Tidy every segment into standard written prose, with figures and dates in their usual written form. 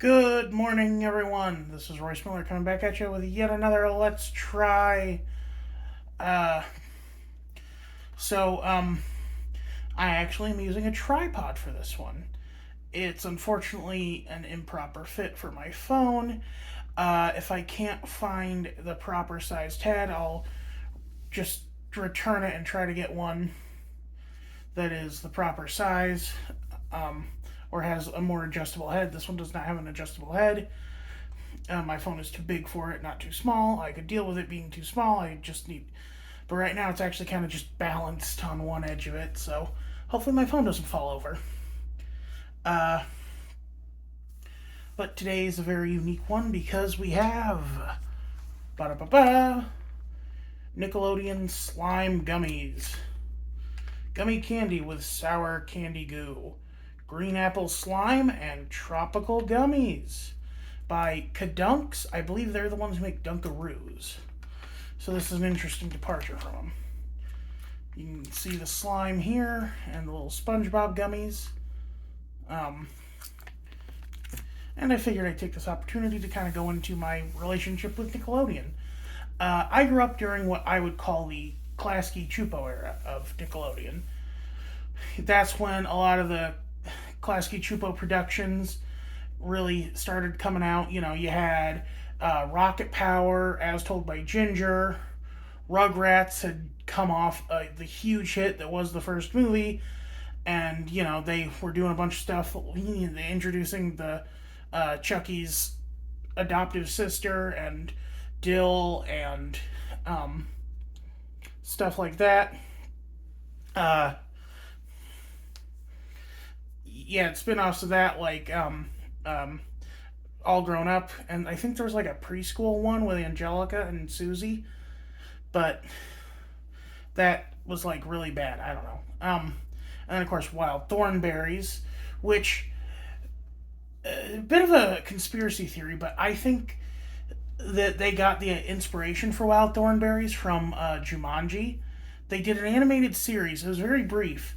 Good morning, everyone. This is Royce Miller coming back at you with yet another Let's Try. Uh, so, um, I actually am using a tripod for this one. It's unfortunately an improper fit for my phone. If I can't find the proper sized head, I'll just return it and try to get one that is the proper size, um, or has a more adjustable head. This one does not have an adjustable head. My phone is too big for it, not too small. I could deal with it being too small. I just need. But right now, it's actually kind of just balanced on one edge of it, so hopefully my phone doesn't fall over. Uh, but today is a very unique one because we have. Ba-da-ba-ba, Nickelodeon slime gummies. Gummy candy with sour candy goo. Green apple slime and tropical gummies by KaDunks. I believe they're the ones who make Dunkaroos. So this is an interesting departure from them. You can see the slime here and the little SpongeBob gummies. And I figured I'd take this opportunity to kind of go into my relationship with Nickelodeon. I grew up during what I would call the Klasky Chupo era of Nickelodeon. That's when a lot of the Klasky Chupo productions really started coming out. You know, you had Rocket Power, as told by Ginger. Rugrats had come off the huge hit that was the first movie, and they were doing a bunch of stuff. They introducing the Chucky's adoptive sister and Dill and stuff like that. Uh, yeah, spin-offs of that All Grown Up, and I think there was like a preschool one with Angelica and Susie, but that was like really bad. I don't know. And then of course Wild Thornberries, which a bit of a conspiracy theory, but I think that they got the inspiration for Wild Thornberries from Jumanji. They did an animated series. It was very brief,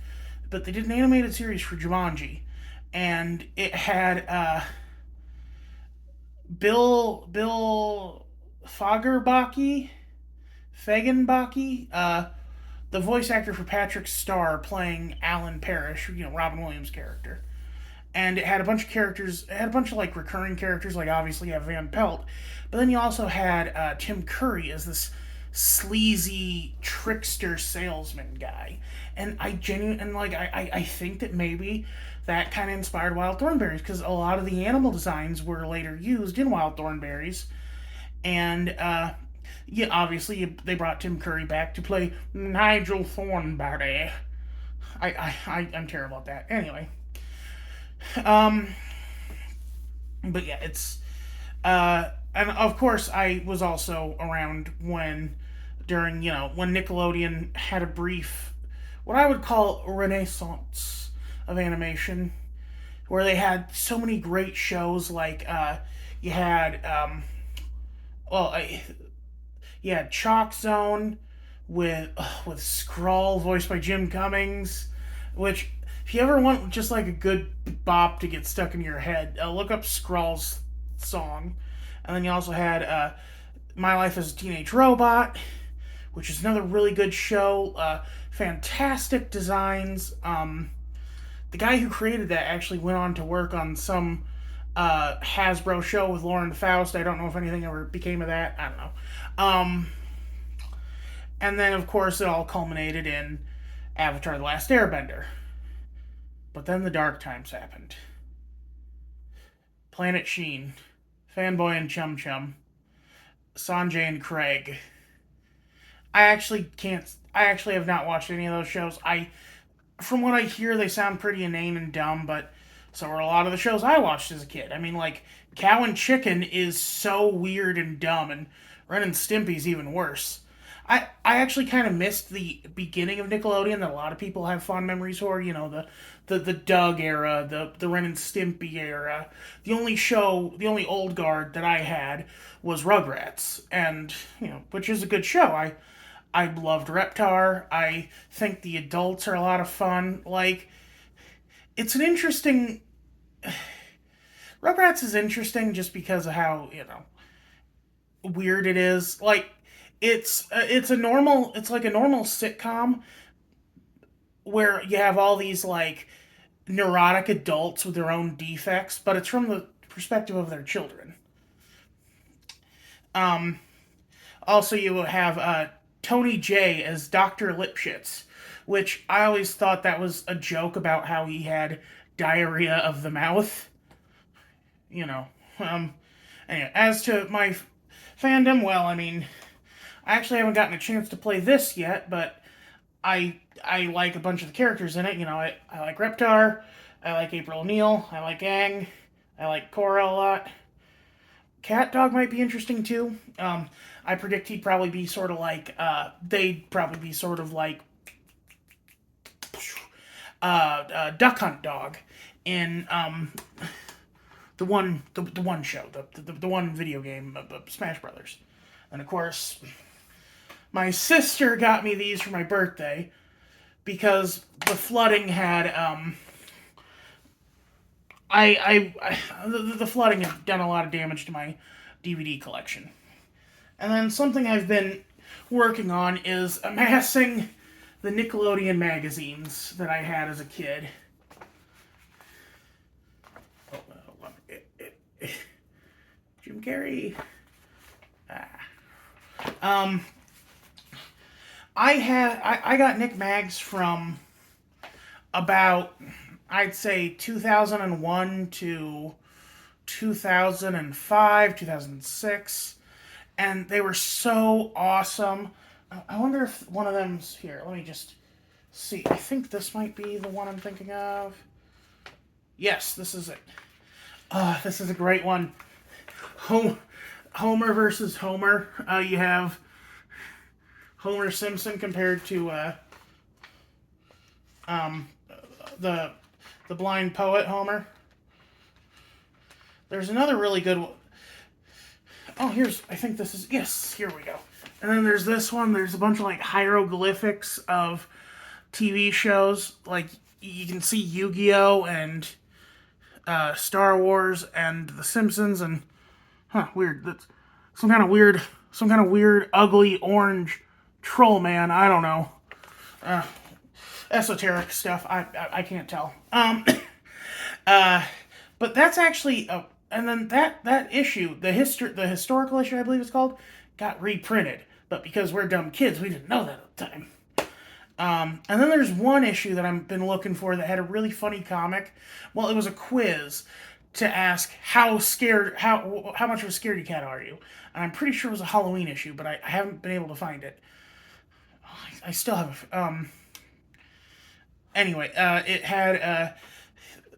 but they did an animated series for Jumanji, and it had Bill Fagenbaki, the voice actor for Patrick Starr playing Alan Parrish, Robin Williams' character. And it had a bunch of characters. It had a bunch of like recurring characters, like obviously you have Van Pelt, but then you also had Tim Curry as this sleazy trickster salesman guy. And I think that maybe that kind of inspired Wild Thornberries because a lot of the animal designs were later used in Wild Thornberries, and yeah, obviously they brought Tim Curry back to play Nigel Thornberry. I'm terrible at that. Anyway, um, but yeah, it's and of course I was also around when Nickelodeon had a brief, what I would call a renaissance of animation, where they had so many great shows like you had well I, you had Chalk Zone with Skrull voiced by Jim Cummings, which if you ever want just like a good bop to get stuck in your head, look up Skrull's song. And then you also had My Life as a Teenage Robot, which is another really good show. Fantastic designs. The guy who created that actually went on to work on some Hasbro show with Lauren Faust. I don't know if anything ever became of that. I don't know. And then, of course, it all culminated in Avatar The Last Airbender. But then the dark times happened. Planet Sheen, Fanboy and Chum Chum, Sanjay and Craig. I actually have not watched any of those shows. From what I hear, they sound pretty inane and dumb, but so are a lot of the shows I watched as a kid. I mean, like, Cow and Chicken is so weird and dumb, and Ren and Stimpy's even worse. I actually kind of missed the beginning of Nickelodeon that a lot of people have fond memories for. The Doug era, the Ren and Stimpy era. The only old guard that I had was Rugrats, and which is a good show. I loved Reptar. I think the adults are a lot of fun. Like, it's an interesting. Rugrats is interesting just because of how, weird it is. Like, it's like a normal sitcom where you have all these like neurotic adults with their own defects, but it's from the perspective of their children. Um, Also, you have Tony J as Dr. Lipschitz, which I always thought that was a joke about how he had diarrhea of the mouth. You know. Um, Anyway, as to my fandom, well, I mean, I actually haven't gotten a chance to play this yet, but I like a bunch of the characters in it. I like Reptar, I like April O'Neil, I like Aang, I like Korra a lot. Cat Dog might be interesting too. I predict he'd probably be sort of like they'd probably be sort of like Duck Hunt Dog in the one show, the one video game, Smash Brothers. And of course, my sister got me these for my birthday because the flooding had the flooding had done a lot of damage to my DVD collection. And then something I've been working on is amassing the Nickelodeon magazines that I had as a kid. Oh, hold on. Jim Carrey. Um, I got Nick Mags from about, I'd say, 2001 to 2005, 2006, and they were so awesome. I wonder if one of them's here. Let me just see. I think this might be the one I'm thinking of. Yes, this is it. This is a great one. Homer versus Homer. You have Homer Simpson compared to um, the blind poet Homer. There's another really good one. Oh, I think this is, yes, here we go. And then there's this one. There's a bunch of like hieroglyphics of TV shows. Like you can see Yu-Gi-Oh! And Star Wars and The Simpsons and weird. That's some kind of weird, ugly orange troll man. I don't know. Esoteric stuff. I can't tell. But that's actually and then that issue, the historical issue, I believe it's called, got reprinted. But because we're dumb kids, we didn't know that at the time. And then there's one issue that I've been looking for that had a really funny comic. Well, it was a quiz to ask how much of a scaredy cat are you? And I'm pretty sure it was a Halloween issue, but I haven't been able to find it. I still have. Anyway, it had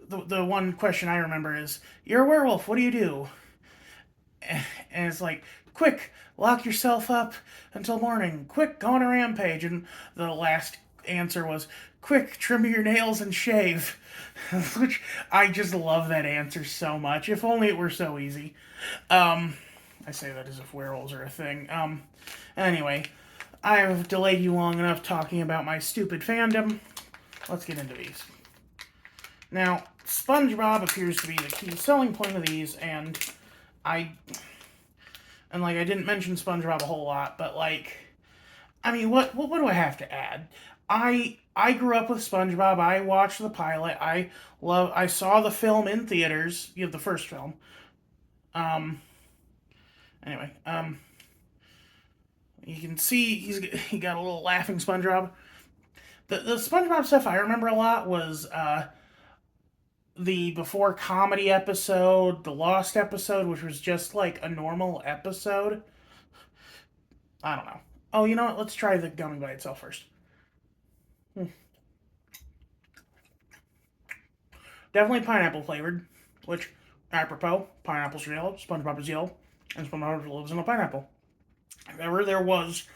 the one question I remember is, "You're a werewolf. What do you do?" And it's like, "Quick, lock yourself up until morning. Quick, go on a rampage." And the last answer was, "Quick, trim your nails and shave." Which I just love that answer so much. If only it were so easy. I say that as if werewolves are a thing. Anyway, I've delayed you long enough talking about my stupid fandom. Let's get into these. Now, SpongeBob appears to be the key selling point of these, and I didn't mention SpongeBob a whole lot, but I mean, what do I have to add? I grew up with SpongeBob. I watched the pilot. I saw the film in theaters. You have the first film. Um, anyway, you can see he got a little laughing SpongeBob. The SpongeBob stuff I remember a lot was the before comedy episode, the Lost episode, which was just like a normal episode. I don't know. Oh, you know what? Let's try the gummy by itself first. Definitely pineapple flavored, which, apropos, pineapple's yellow, SpongeBob is yellow, and SpongeBob lives in a pineapple. If ever there was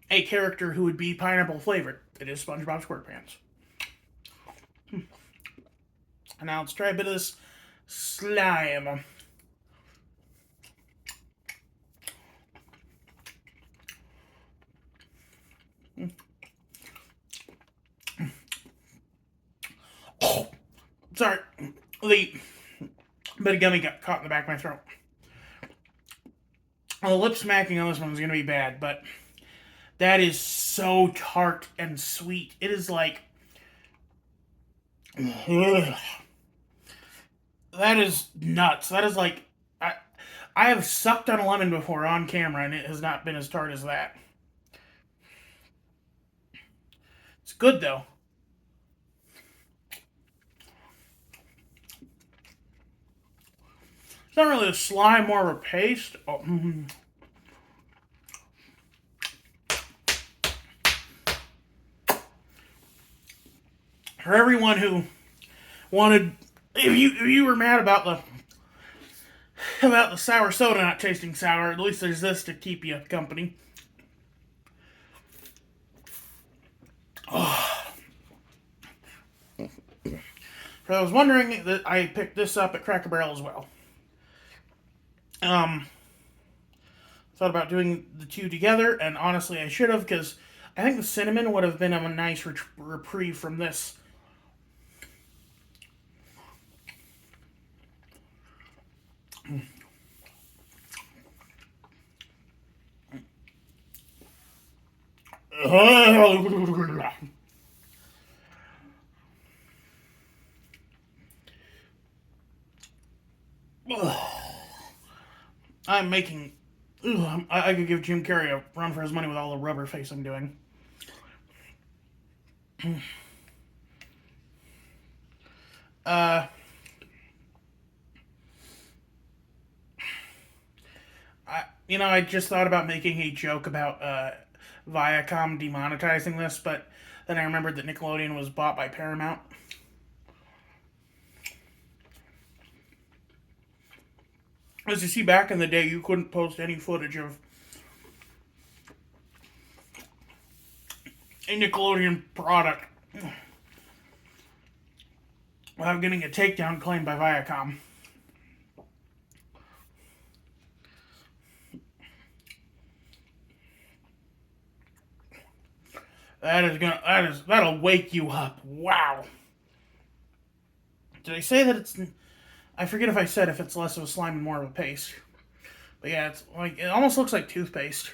a character who would be pineapple flavored, it is SpongeBob SquarePants. And now let's try a bit of this slime. Oh, sorry. but a gummy got caught in the back of my throat. Well, the lip smacking on this one is going to be bad, but that is so tart and sweet. It is like... Ugh. That is nuts. That is like... I have sucked on a lemon before on camera, and it has not been as tart as that. It's good, though. It's not really a slime, more of a paste. Oh, For everyone who wanted... If you were mad about the sour soda not tasting sour, at least there's this to keep you company. Oh. For those wondering, that I picked this up at Cracker Barrel as well. Thought about doing the two together, and honestly I should have, because I think the cinnamon would have been a nice reprieve from this. I'm making... I could give Jim Carrey a run for his money with all the rubber face I'm doing. I just thought about making a joke about Viacom demonetizing this, but then I remembered that Nickelodeon was bought by Paramount. As you see, back in the day, you couldn't post any footage of a Nickelodeon product without getting a takedown claim by Viacom. That'll wake you up. Wow. Did I say that it's... I forget if I said if it's less of a slime and more of a paste. But yeah, it's like, it almost looks like toothpaste.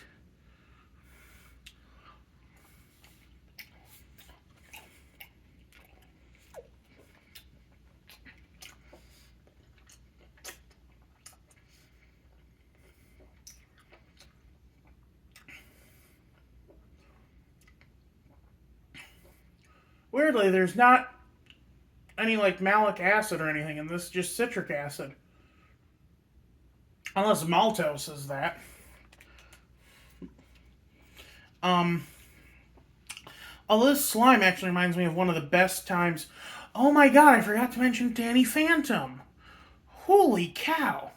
Weirdly, there's not any like malic acid or anything in this, just citric acid. Unless maltose is that. Although this slime actually reminds me of one of the best times. Oh my god, I forgot to mention Danny Phantom. Holy cow.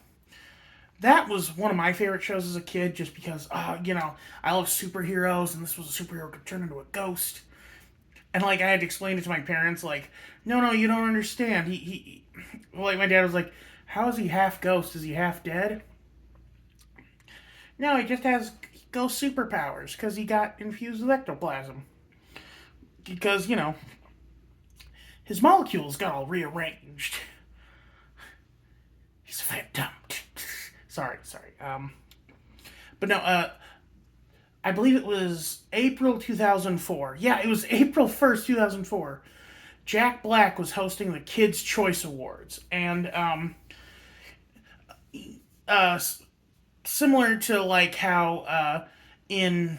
That was one of my favorite shows as a kid, just because, I love superheroes, and this was a superhero who could turn into a ghost. And, like, I had to explain it to my parents, like, no, you don't understand. Like, my dad was like, how is he half ghost? Is he half dead? No, he just has ghost superpowers, because he got infused with ectoplasm. Because, his molecules got all rearranged. He's a phantom. Sorry. But no, I believe it was April 2004. Yeah, it was April 1st, 2004. Jack Black was hosting the Kids' Choice Awards. And, similar to, like, how, in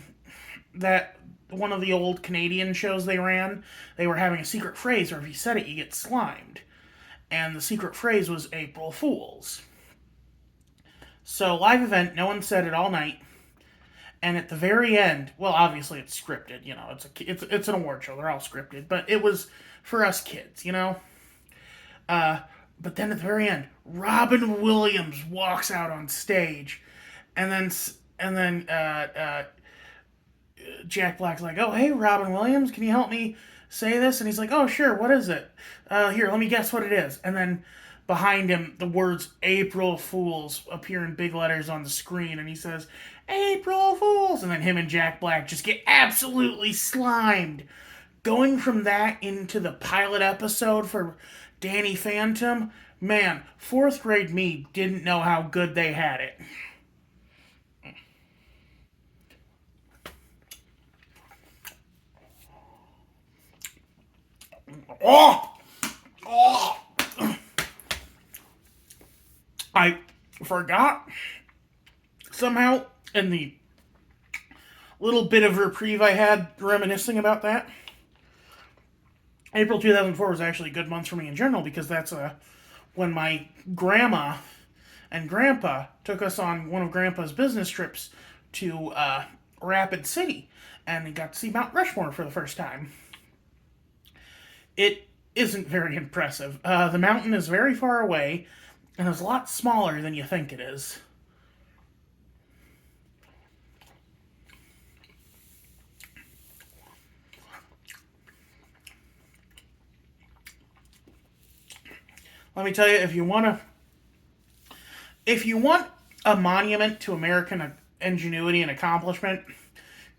that one of the old Canadian shows they ran, they were having a secret phrase where if you said it, you get slimed. And the secret phrase was April Fools. So, live event, no one said it all night. And at the very end, well, obviously it's scripted, it's an award show, they're all scripted, but it was for us kids, But then at the very end, Robin Williams walks out on stage, and then Jack Black's like, oh, hey, Robin Williams, can you help me say this? And he's like, oh, sure, what is it? Here, let me guess what it is. And then behind him, the words April Fools appear in big letters on the screen, and he says, April Fools! And then him and Jack Black just get absolutely slimed. Going from that into the pilot episode for Danny Phantom, Man, fourth grade me didn't know how good they had it. Oh! Oh! I forgot somehow in the little bit of reprieve I had reminiscing about that. April 2004 was actually a good month for me in general because that's when my grandma and grandpa took us on one of grandpa's business trips to Rapid City and we got to see Mount Rushmore for the first time. It isn't very impressive. The mountain is very far away and is a lot smaller than you think it is. Let me tell you, if you want a monument to American ingenuity and accomplishment,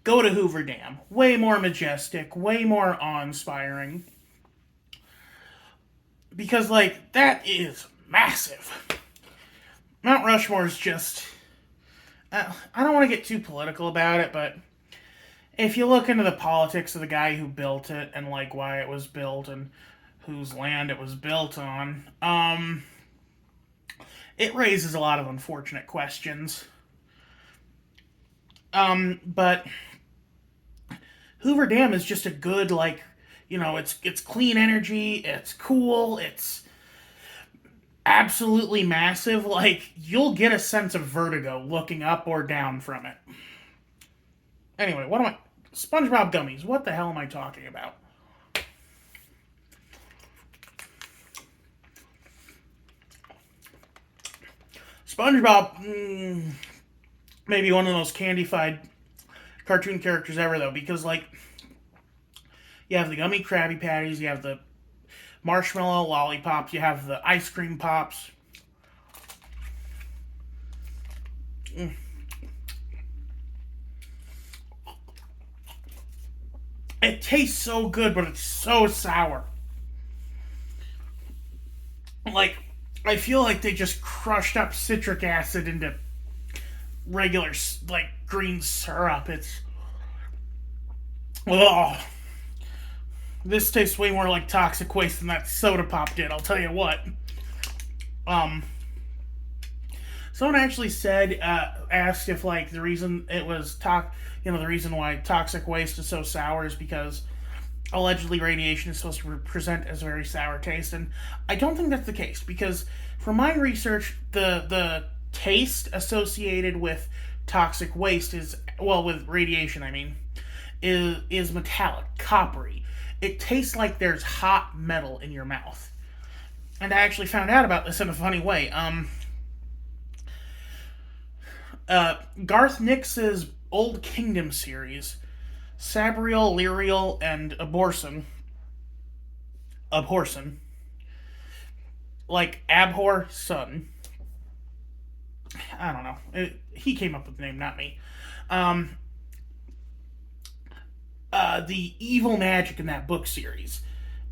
go to Hoover Dam. Way more majestic, way more awe-inspiring. Because, like, that is massive. Mount Rushmore is just... I don't want to get too political about it, but if you look into the politics of the guy who built it and, like, why it was built and whose land it was built on, it raises a lot of unfortunate questions. But Hoover Dam is just a good, like, it's clean energy, it's cool, it's absolutely massive. Like, you'll get a sense of vertigo looking up or down from it. Anyway, SpongeBob gummies. What the hell am I talking about? SpongeBob, maybe one of the most candified cartoon characters ever, though, because, like, you have the gummy Krabby Patties, you have the marshmallow lollipops, you have the ice cream pops. It tastes so good, but it's so sour. Like, I feel like they just crushed up citric acid into regular, like, green syrup. It's... Oh. This tastes way more like toxic waste than that soda pop did, I'll tell you what. Someone actually said, asked if, like, the reason it was the reason why toxic waste is so sour is because allegedly radiation is supposed to present as a very sour taste, and I don't think that's the case, because from my research, the taste associated with toxic waste is, well, with radiation, I mean, is metallic, coppery. It tastes like there's hot metal in your mouth. And I actually found out about this in a funny way. Garth Nix's Old Kingdom series, Sabriel, Lyriel, and Abhorsen, like Abhor, son. I don't know. He came up with the name, not me. The evil magic in that book series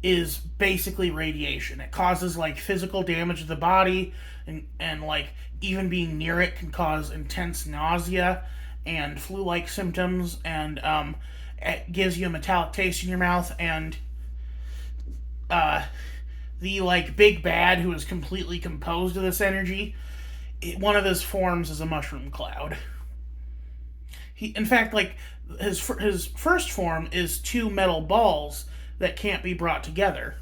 is basically radiation. It causes, like, physical damage to the body, and like, even being near it can cause intense nausea and flu-like symptoms, and it gives you a metallic taste in your mouth, and the, like, big bad who is completely composed of this energy, one of his forms is a mushroom cloud. In fact, like, his first form is two metal balls that can't be brought together.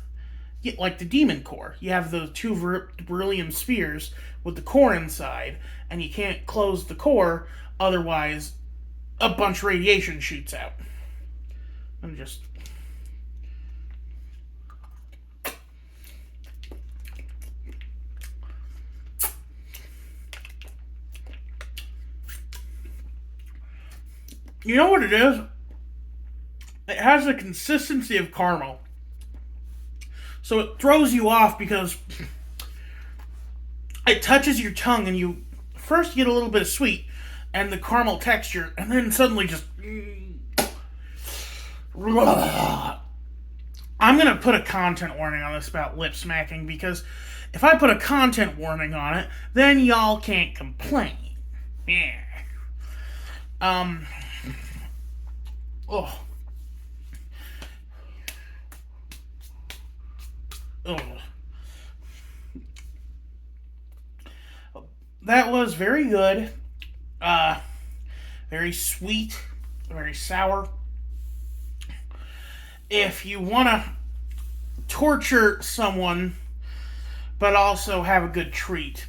Like the demon core. You have the two beryllium spheres with the core inside, and you can't close the core, otherwise a bunch of radiation shoots out. I'm just... You know what it is? It has the consistency of caramel. So it throws you off because it touches your tongue and you first get a little bit of sweet and the caramel texture, and then suddenly just... I'm going to put a content warning on this about lip smacking because If I put a content warning on it, then y'all can't complain. Yeah. Um. Oh. Oh. That was very good. Uh, very sweet, very sour. If you want to torture someone, but also have a good treat,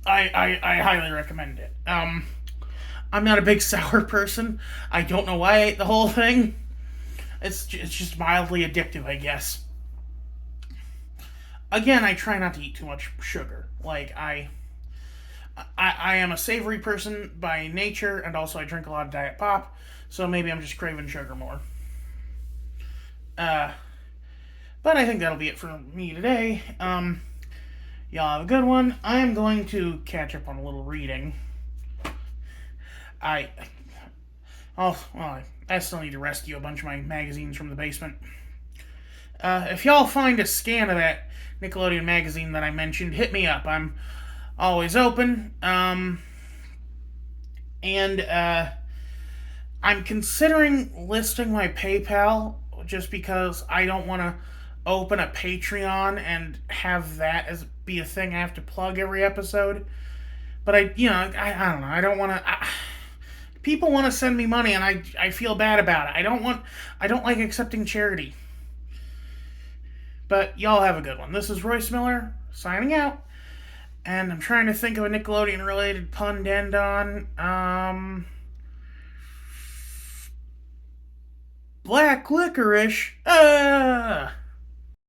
I highly recommend it. I'm not a big sour person. I don't know why I ate the whole thing. It's just mildly addictive, I guess. Again, I try not to eat too much sugar. Like I am a savory person by nature, and also I drink a lot of Diet Pop, so maybe I'm just craving sugar more. Uh, but I think that'll be it for me today. Y'all have a good one. I am going to catch up on a little reading. I, I still need to rescue a bunch of my magazines from the basement. If y'all find a scan of that Nickelodeon magazine that I mentioned, hit me up. I'm always open. And I'm considering listing my PayPal just because I don't want to open a Patreon and have that as be a thing I have to plug every episode. But I don't know. I don't want to. People want to send me money, and I feel bad about it. I don't like accepting charity. But y'all have a good one. This is Royce Miller signing out, and I'm trying to think of a Nickelodeon related pun to end on. Black licorice.